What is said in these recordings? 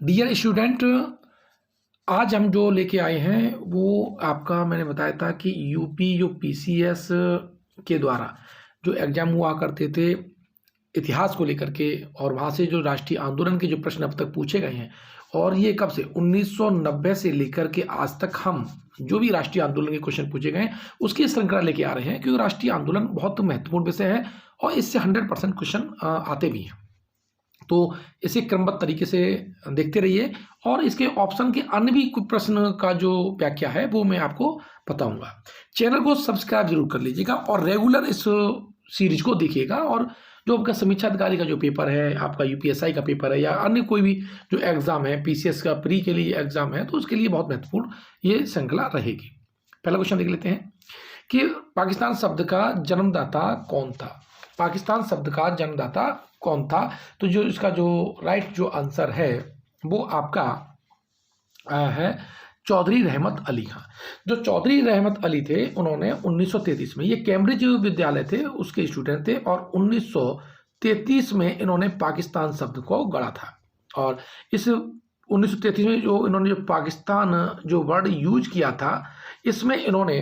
Dear student, आज हम जो लेके आए हैं वो आपका मैंने बताया था कि यूपी जो पीसीएस के द्वारा जो एग्ज़ाम हुआ करते थे इतिहास को लेकर के, और वहाँ से जो राष्ट्रीय आंदोलन के जो प्रश्न अब तक पूछे गए हैं, और ये कब से 1990 से लेकर के आज तक हम जो भी राष्ट्रीय आंदोलन के क्वेश्चन पूछे गए हैं उसकी श्रृंखला लेके आ रहे हैं, क्योंकि राष्ट्रीय आंदोलन बहुत महत्वपूर्ण विषय है और इससे 100% क्वेश्चन आते भी हैं। तो इसे क्रमबद्ध तरीके से देखते रहिए, और इसके ऑप्शन के अन्य भी कुछ प्रश्न का जो व्याख्या है वो मैं आपको बताऊंगा। चैनल को सब्सक्राइब जरूर कर लीजिएगा और रेगुलर इस सीरीज को देखिएगा। और जो आपका समीक्षा अधिकारी का जो पेपर है, आपका यूपीएसआई का पेपर है, या अन्य कोई भी जो एग्जाम है, पीसीएस का प्री के लिए एग्जाम है, तो उसके लिए बहुत महत्वपूर्ण ये श्रृंखला रहेगी। पहला क्वेश्चन देख लेते हैं कि पाकिस्तान शब्द का जन्मदाता कौन था। पाकिस्तान शब्द का जन्मदाता कौन था? तो जो इसका जो राइट जो आंसर है वो आपका है चौधरी रहमत अली खां। जो चौधरी रहमत अली थे उन्होंने 1933 में, ये कैम्ब्रिज विद्यालय थे उसके स्टूडेंट थे, और 1933 में इन्होंने पाकिस्तान शब्द को गढ़ा था। और इस 1933 में जो इन्होंने जो पाकिस्तान जो वर्ड यूज किया था, इसमें इन्होंने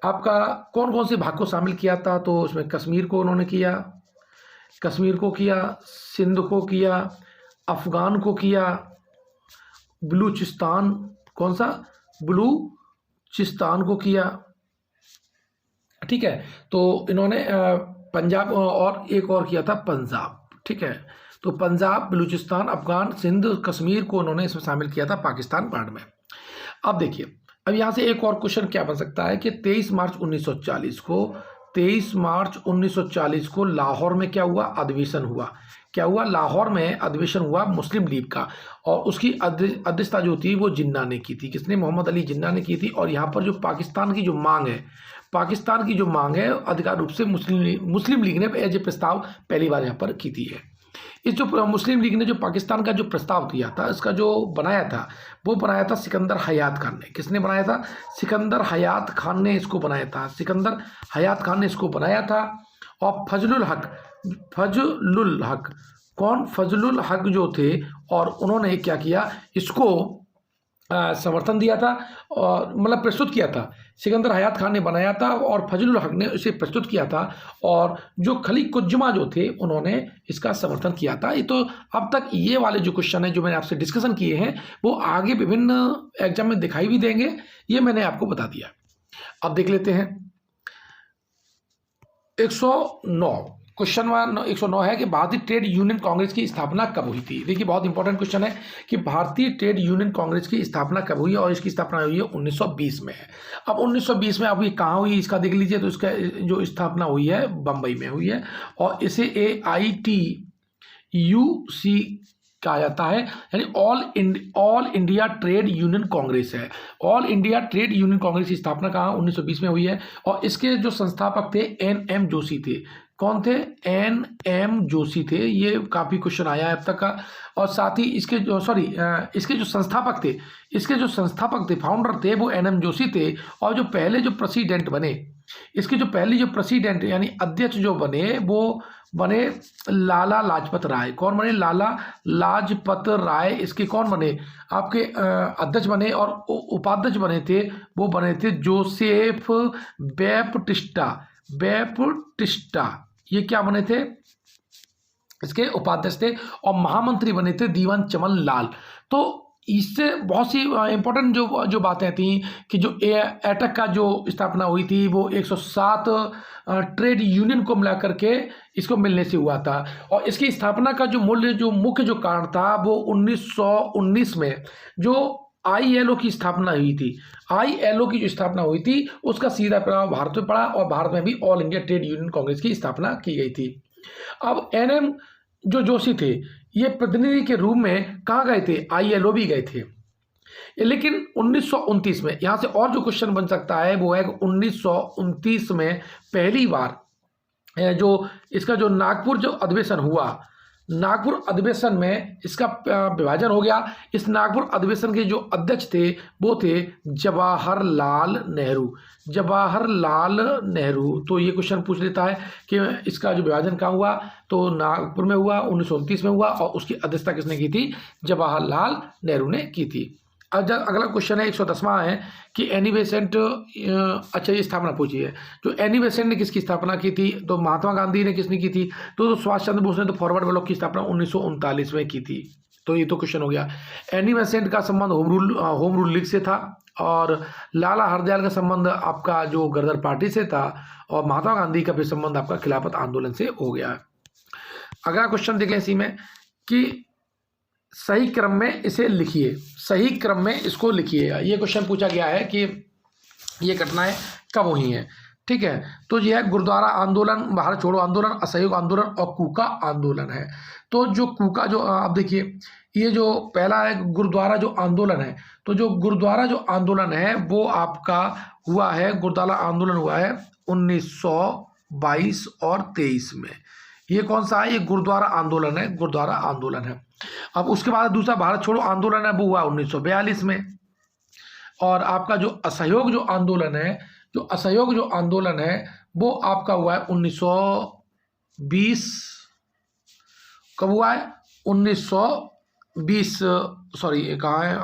आपका कौन कौन से भाग को शामिल किया था? तो उसमें कश्मीर को उन्होंने किया, कश्मीर को किया, सिंध को किया, अफगान को किया, बलूचिस्तान, कौन सा? बलूचिस्तान को किया। ठीक है, तो इन्होंने पंजाब और एक और किया था पंजाब। ठीक है, तो पंजाब, बलूचिस्तान, अफगान, सिंध, कश्मीर को उन्होंने इसमें शामिल किया था पाकिस्तान वर्ड में। अब देखिए, अब यहाँ से एक और क्वेश्चन क्या बन सकता है कि 23 मार्च 1940 को लाहौर में क्या हुआ? अधिवेशन हुआ। क्या हुआ? लाहौर में अधिवेशन हुआ मुस्लिम लीग का, और उसकी अध्यक्षता जो थी वो जिन्ना ने की थी। किसने? मोहम्मद अली जिन्ना ने की थी। और यहाँ पर जो पाकिस्तान की जो मांग है, पाकिस्तान की जो मांग है अधिकार रूप से मुस्लिम लीग ने एज ए प्रस्ताव पहली बार यहाँ पर की थी है। इस जो मुस्लिम लीग ने जो पाकिस्तान का जो प्रस्ताव दिया था, इसका जो बनाया था वो बनाया था सिकंदर हयात खान ने। किसने बनाया था? सिकंदर हयात खान ने इसको बनाया था। सिकंदर हयात खान ने इसको बनाया था। और फजलुल हक कौन? फजलुल हक जो थे, और उन्होंने क्या किया? इसको समर्थन दिया था, और मतलब प्रस्तुत किया था। सिकंदर हयात खान ने बनाया था और फजलुल हक ने इसे प्रस्तुत किया था, और जो खलीक कुज्जमा जो थे उन्होंने इसका समर्थन किया था। ये तो अब तक ये वाले जो क्वेश्चन है जो मैंने आपसे डिस्कशन किए हैं वो आगे विभिन्न एग्जाम में दिखाई भी देंगे, ये मैंने आपको बता दिया। अब देख लेते हैं 109 क्वेश्चन 109 है कि भारतीय ट्रेड यूनियन कांग्रेस की स्थापना कब हुई थी। देखिए, बहुत इंपॉर्टेंट क्वेश्चन है कि भारतीय ट्रेड यूनियन कांग्रेस की स्थापना कब हुई है, और इसकी स्थापना हुई है 1920 में है। अब 1920 में अभी कहाँ हुई इसका देख लीजिए, तो इसका जो स्थापना हुई है बम्बई में हुई है, और इसे AITUC कहा जाता है, यानी All India Trade Union Congress है। All India Trade Union Congress की स्थापना कहाँ? 1920 में हुई है। और इसके जो संस्थापक थे NM जोशी थे। कौन थे? NM जोशी थे। ये काफ़ी क्वेश्चन आया है अब तक का। और साथ ही इसके जो इसके जो संस्थापक थे, फाउंडर थे, वो NM जोशी थे। और जो पहले जो प्रेसिडेंट बने, इसके जो पहले जो प्रेसिडेंट यानी अध्यक्ष जो बने, वो बने लाला लाजपत राय। कौन बने? लाला लाजपत राय इसके कौन बने? आपके अध्यक्ष बने। और उपाध्यक्ष बने थे, वो बने थे जोसेफ बैप्टिस्टा। ये क्या बने थे? इसके उपाध्यक्ष थे। और महामंत्री बने थे दीवान चमन लाल। तो इससे बहुत सी इंपॉर्टेंट जो बातें थी कि जो एटक का जो स्थापना हुई थी वो 107 ट्रेड यूनियन को मिला करके इसको मिलने से हुआ था। और इसकी स्थापना का जो मुख्य जो कारण था वो 1919 में जो ILO की स्थापना हुई थी। ILO की जो स्थापना हुई थी उसका सीधा प्रभाव भारत में पड़ा, और भारत में भी all India Trade Union Congress की स्थापना की गई थी। अब NM जो जोशी थे ये प्रतिनिधि के रूप में कहाँ गए थे? ILO भी गए थे। लेकिन 1929 में, यहाँ से और जो क्वेश्चन बन सकता है वो है 1929 में पहली बार जो इसका जो नागपुर जो अधिवेशन हुआ, नागपुर अधिवेशन में इसका विभाजन हो गया। इस नागपुर अधिवेशन के जो अध्यक्ष थे वो थे जवाहरलाल नेहरू। जवाहरलाल नेहरू। तो ये क्वेश्चन पूछ लेता है कि इसका जो विभाजन कहाँ हुआ, तो नागपुर में हुआ, 1929 में हुआ, और उसकी अध्यक्षता किसने की थी? जवाहरलाल नेहरू ने की थी। अब अगला क्वेश्चन है 110वां है कि एनी बेसेंट, अच्छा ये स्थापना पूछी है, जो एनी बेसेंट ने किसकी स्थापना की थी? तो महात्मा गांधी ने किसने की थी? तो सुभाष चंद्र बोस ने तो फॉरवर्ड ब्लॉक की स्थापना 1939 में की थी। तो ये तो क्वेश्चन हो गया। एनी बेसेंट का संबंध होम रूल लीग से था, और लाला हरदयाल का संबंध आपका जो गदर पार्टी से था, और महात्मा गांधी का भी संबंध आपका खिलाफत आंदोलन से हो गया। अगला क्वेश्चन देख लें इसी में कि सही क्रम में इसे लिखिए, सही क्रम में इसको लिखिए। ये क्वेश्चन पूछा गया है कि ये घटनाएं कब हुई हैं, ठीक है। तो यह है गुरुद्वारा आंदोलन, भारत छोड़ो आंदोलन, असहयोग आंदोलन और कूका आंदोलन है। तो जो कूका, जो आप देखिए, ये जो पहला है गुरुद्वारा जो आंदोलन है, तो जो गुरुद्वारा जो आंदोलन है वो आपका हुआ है, गुरुद्वारा आंदोलन हुआ है 1922 और 23 में। ये कौन सा है? ये गुरुद्वारा आंदोलन है, गुरुद्वारा आंदोलन है। अब उसके बाद दूसरा भारत छोड़ो आंदोलन है, वो हुआ 1942 में। और आपका जो असहयोग जो आंदोलन है, जो असहयोग जो आंदोलन है वो आपका हुआ है 1920। कब हुआ है? 1920, सॉरी कहाँ है,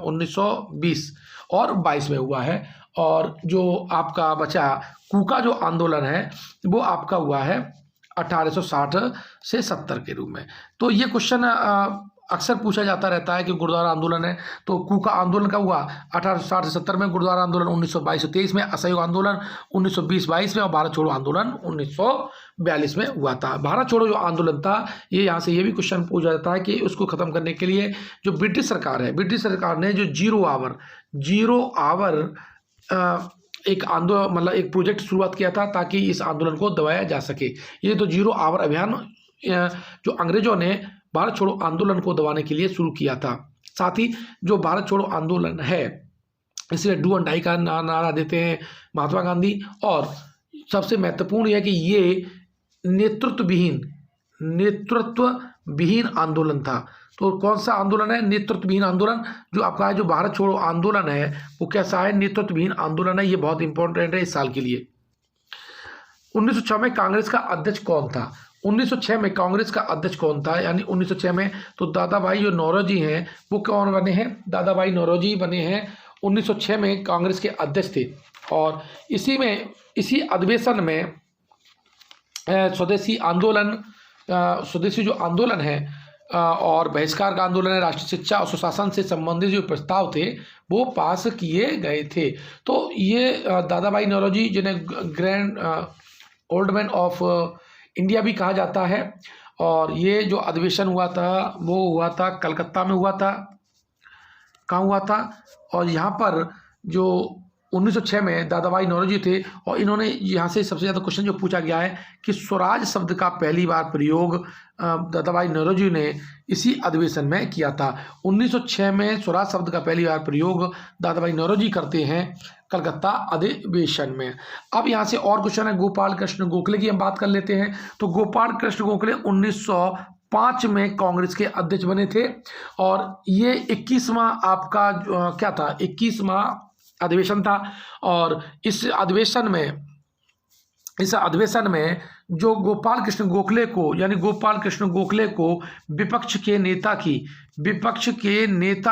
1920 और 22 में हुआ है। और जो आपका बचा कूका जो आंदोलन है वो आपका हुआ है 1860 से 70 के रूप में। तो ये क्वेश्चन अक्सर पूछा जाता रहता है कि गुरुद्वारा आंदोलन है, तो कूका आंदोलन का हुआ 1860 से 70 में, गुरुद्वारा आंदोलन 1922 से 23 में, असहयोग आंदोलन 1920-22 में, और भारत छोड़ो आंदोलन 1942 में हुआ था। भारत छोड़ो जो आंदोलन था, ये यहाँ से ये भी क्वेश्चन पूछा जाता है कि उसको ख़त्म करने के लिए जो ब्रिटिश सरकार है, ब्रिटिश सरकार ने जो जीरो आवर एक आंदोलन, मतलब एक प्रोजेक्ट शुरुआत किया था ताकि इस आंदोलन को दबाया जा सके। ये तो जीरो आवर अभियान जो अंग्रेजों ने भारत छोड़ो आंदोलन को दबाने के लिए शुरू किया था। साथ ही जो भारत छोड़ो आंदोलन है, इसलिए डू एंड डाई का नारा देते हैं महात्मा गांधी। और सबसे महत्वपूर्ण यह कि ये नेतृत्व विहीन आंदोलन था। तो कौन सा आंदोलन है? नेतृत्व विहीन आंदोलन। जो आपका है जो भारत छोड़ो आंदोलन है वो कैसा है? नेतृत्व विहीन आंदोलन है। ये बहुत इंपॉर्टेंट है इस साल के लिए। 1906 में कांग्रेस का अध्यक्ष कौन था? 1906 में कांग्रेस का अध्यक्ष कौन था? यानी 1906 में तो दादा भाई जो नौरोजी हैं वो कौन बने हैं? दादा भाई नौरोजी बने हैं। 1906 में कांग्रेस के अध्यक्ष थे। और इसी अधिवेशन में स्वदेशी जो आंदोलन है और बहिष्कार का आंदोलन है, राष्ट्रीय शिक्षा और सुशासन से संबंधित जो प्रस्ताव थे वो पास किए गए थे। तो ये दादा भाई नौरोजी, जिन्हें grand old man of India भी कहा जाता है, और ये जो अधिवेशन हुआ था वो हुआ था कलकत्ता में हुआ था। कहाँ हुआ था? और यहाँ पर जो 1906 में दादा भाई नौरोजी थे, और इन्होंने यहाँ से सबसे ज़्यादा क्वेश्चन जो पूछा गया है कि स्वराज शब्द का पहली बार प्रयोग दादा भाई नौरोजी ने इसी अधिवेशन में किया था। 1906 में स्वराज शब्द का पहली बार प्रयोग दादा भाई नौरोजी करते हैं कलकत्ता अधिवेशन में। अब यहाँ से और क्वेश्चन है गोपाल कृष्ण गोखले की हम बात कर लेते हैं। तो गोपाल कृष्ण गोखले 1905 में कांग्रेस के अध्यक्ष बने थे, और ये 21वां आपका क्या था? 21वां अधिवेशन था। और इस अधिवेशन में जो गोपाल कृष्ण गोखले को विपक्ष के नेता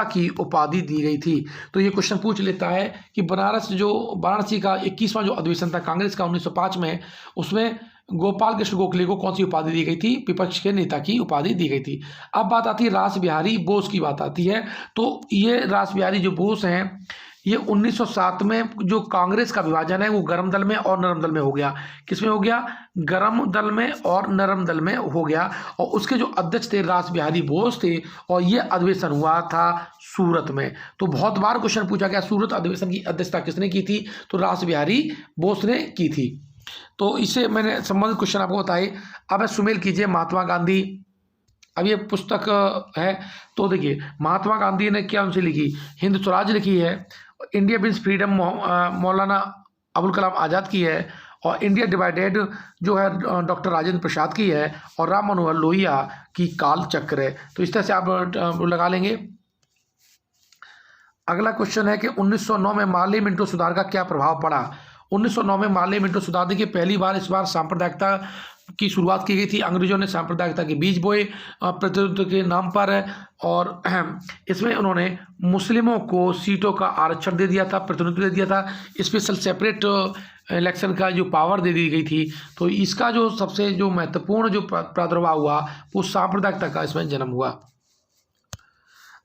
की उपाधि दी गई थी। तो ये क्वेश्चन पूछ लेता है कि वाराणसी का 21वां जो अधिवेशन था कांग्रेस का 1905 में, उसमें गोपाल कृष्ण गोखले को कौन सी उपाधि दी गई थी? विपक्ष के नेता की उपाधि दी गई थी। अब बात आती है रास बिहारी बोस की बात आती है। तो ये रास बिहारी जो बोस हैं, ये 1907 में जो कांग्रेस का विभाजन है वो गर्म दल में और नरम दल में हो गया। किसमें हो गया? गर्म दल में और नरम दल में हो गया। और उसके जो अध्यक्ष थे रास बिहारी बोस थे, और ये अधिवेशन हुआ था सूरत में। तो बहुत बार क्वेश्चन पूछा गया सूरत अधिवेशन की अध्यक्षता किसने की थी? तो रास बिहारी बोस ने की थी। तो इससे मैंने संबंधित क्वेश्चन आपको बताए। अब सुमेल कीजिए महात्मा गांधी। अब ये पुस्तक है, तो देखिए महात्मा गांधी ने क्या उनसे लिखी? हिंद स्वराज लिखी है, India means freedom Maulana Abul Kalam Azad की है, और इंडिया डिवाइडेड जो है डॉक्टर राजेंद्र प्रसाद की है, और राम मनोहर लोहिया की काल चक्र है। तो इस तरह से आप लगा लेंगे। अगला क्वेश्चन है कि 1909 में मार्ली मिंटो सुधार का क्या प्रभाव पड़ा। 1909 में मार्ली मिंटो सुधार, देखिए पहली बार इस बार सांप्रदायिकता की शुरुआत की गई थी। अंग्रेजों ने सांप्रदायिकता के बीज बोए प्रतिनिधित्व के नाम पर, और इसमें उन्होंने मुस्लिमों को सीटों का आरक्षण दे दिया था, प्रतिनिधित्व दे दिया था, स्पेशल सेपरेट इलेक्शन का जो पावर दे दी गई थी। तो इसका जो सबसे जो महत्वपूर्ण जो प्रादुर्भाव हुआ वो सांप्रदायिकता का इसमें जन्म हुआ।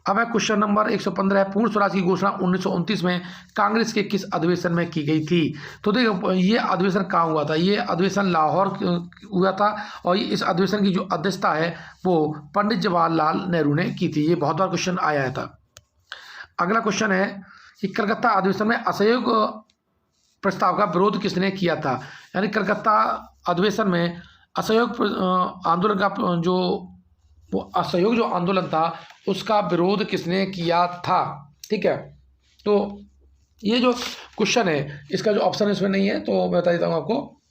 अब है क्वेश्चन नंबर 115 है, पूर्ण स्वराज की घोषणा 1929 में कांग्रेस के किस अधिवेशन में की गई थी। तो देखो ये अधिवेशन कहाँ हुआ था, ये अधिवेशन लाहौर हुआ था, और इस अधिवेशन की जो अध्यक्षता है वो पंडित जवाहरलाल नेहरू ने की थी। ये बहुत बार क्वेश्चन आया था। अगला क्वेश्चन है कि कलकत्ता अधिवेशन में असहयोग प्रस्ताव का विरोध किसने किया था। यानी कलकत्ता अधिवेशन में असहयोग आंदोलन का जो वो असहयोग जो आंदोलन था उसका विरोध किसने किया था। ठीक है, तो ये जो क्वेश्चन है इसका जो ऑप्शन इसमें नहीं है, तो मैं बता देता हूँ आपको।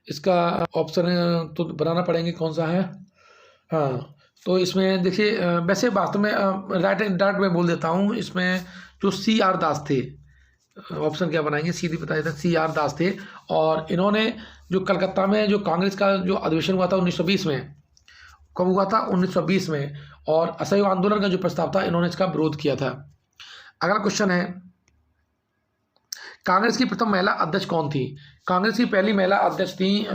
इसका ऑप्शन तो बनाना पड़ेंगे, कौन सा है। हाँ, तो इसमें देखिए वैसे वास्तव में राइट एंड डार्ट में बोल देता हूँ, इसमें जो CR दास थे, ऑप्शन क्या बनाएंगे, सीधी बता देता, CR दास थे। और इन्होंने जो कलकत्ता में जो कांग्रेस का जो अधिवेशन हुआ था 1920 में, कब हुआ था 1920 में, और असहयोग आंदोलन का जो प्रस्ताव था इन्होंने इसका विरोध किया था। अगला क्वेश्चन है, कांग्रेस की प्रथम महिला अध्यक्ष कौन थी। कांग्रेस की पहली महिला अध्यक्ष थी,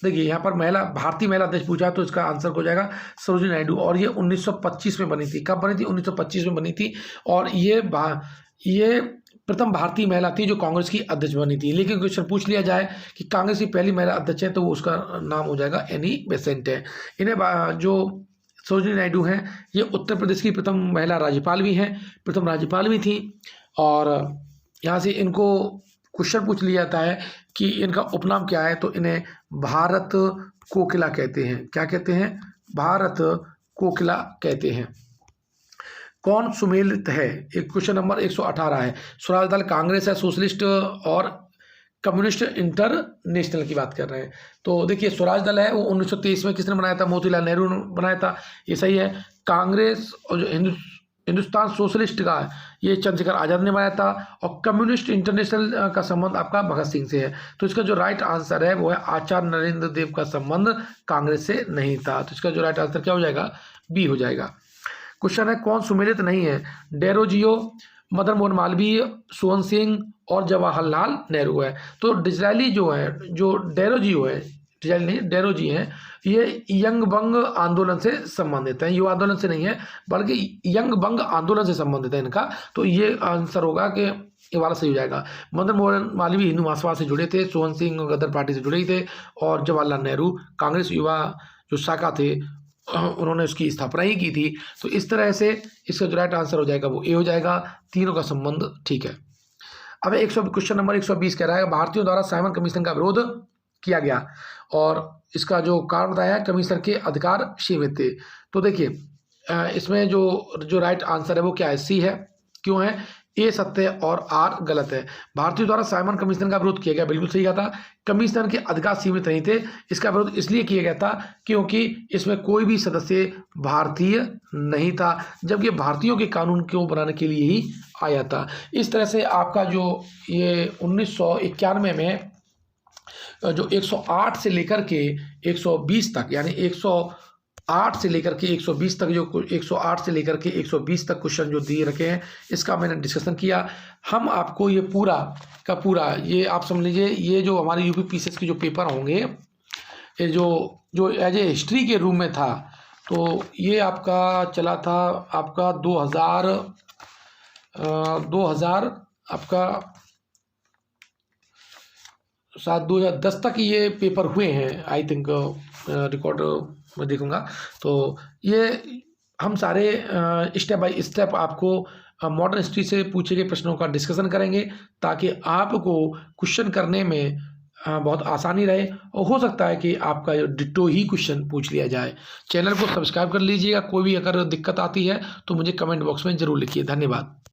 देखिए यहाँ पर महिला भारतीय महिला अध्यक्ष पूछा तो इसका आंसर हो जाएगा सरोजिनी नायडू, और ये 1925 में बनी थी। कब बनी थी, 1925 में बनी थी, और ये प्रथम भारतीय महिला थी जो कांग्रेस की अध्यक्ष बनी थी। लेकिन क्वेश्चन पूछ लिया जाए कि कांग्रेस की पहली महिला अध्यक्ष है तो वो उसका नाम हो जाएगा एनी बेसेंट है। इन्हें जो सरोजिनी नायडू हैं ये उत्तर प्रदेश की प्रथम महिला राज्यपाल भी हैं, प्रथम राज्यपाल भी थी। और यहाँ से इनको क्वेश्चन पूछ लिया जाता है कि इनका उपनाम क्या है, तो इन्हें भारत कोकिला कहते हैं। क्या कहते हैं, भारत कोकिला कहते हैं। कौन सुमेलित है, एक क्वेश्चन नंबर 118 है। स्वराज दल कांग्रेस है, सोशलिस्ट और कम्युनिस्ट इंटरनेशनल की बात कर रहे हैं। तो देखिए स्वराज दल है वो 1923 में किसने बनाया था, मोतीलाल नेहरू ने बनाया था, ये सही है। कांग्रेस और जो हिंदुस्तान सोशलिस्ट का ये चंद्रशेखर आज़ाद ने बनाया था, और कम्युनिस्ट इंटरनेशनल का संबंध आपका भगत सिंह से है। तो इसका जो राइट आंसर है वो है आचार्य नरेंद्र देव का संबंध कांग्रेस से नहीं था। तो इसका जो राइट आंसर क्या हो जाएगा, बी हो जाएगा। क्वेश्चन है, कौन सुमेलित नहीं है। डेरोजियो, मदन मोहन मालवीय, सोहन सिंह और जवाहरलाल नेहरू है। तो डिजरायली जो है, जो डेरोजियो है, डिजरायली नहीं डेरोजी है, ये यंग बंग आंदोलन से संबंधित है, युवा आंदोलन से नहीं है बल्कि यंग बंग आंदोलन से संबंधित है इनका। तो ये आंसर होगा कि ये वाला सही हो जाएगा। मदन मोहन मालवीय हिंदू महासभा से जुड़े थे, सोहन सिंह गदर पार्टी से जुड़े ही थे, और जवाहरलाल नेहरू कांग्रेस युवा जो शाखा थे उन्होंने उसकी स्थापना ही की थी। तो इस तरह से इसका जो राइट आंसर हो जाएगा वो ए हो जाएगा, तीनों का संबंध ठीक है। अब क्वेश्चन नंबर 120 कह रहा है, भारतीयों द्वारा साइमन कमीशन का विरोध किया गया, और इसका जो कारण बताया है कमीशन के अधिकार सीमित थे। तो देखिए इसमें जो राइट आंसर है वो क्या है, सी है। क्यों है, ए सत्य है और आर गलत है। भारतीयों द्वारा साइमन कमीशन का विरोध किया गया, बिल्कुल सही कहा था। कमीशन के अधिकार सीमित नहीं थे, इसका विरोध इसलिए किया गया था क्योंकि इसमें कोई भी सदस्य भारतीय नहीं था, जबकि भारतीयों के कानून को बनाने के लिए ही आया था। इस तरह से आपका जो ये 1991 में जो 108 से लेकर के 120 तक, यानी 108 से लेकर के 120 तक, जो 108 से लेकर के 120 तक क्वेश्चन जो दिए रखे हैं इसका मैंने डिस्कशन किया। हम आपको ये पूरा का पूरा, ये आप समझ लीजिए, ये जो हमारे यूपी पीसीएस के जो पेपर होंगे, ये जो एज ए हिस्ट्री के रूम में था, तो ये आपका चला था आपका 2000 आपका शायद 2010 तक ये पेपर हुए हैं, आई थिंक, रिकॉर्ड में देखूंगा। तो ये हम सारे स्टेप बाय स्टेप आपको मॉडर्न हिस्ट्री से पूछे गए प्रश्नों का डिस्कशन करेंगे, ताकि आपको क्वेश्चन करने में बहुत आसानी रहे, और हो सकता है कि आपका डिट्टो ही क्वेश्चन पूछ लिया जाए। चैनल को सब्सक्राइब कर लीजिएगा। कोई भी अगर दिक्कत आती है तो मुझे कमेंट बॉक्स में ज़रूर लिखिए। धन्यवाद।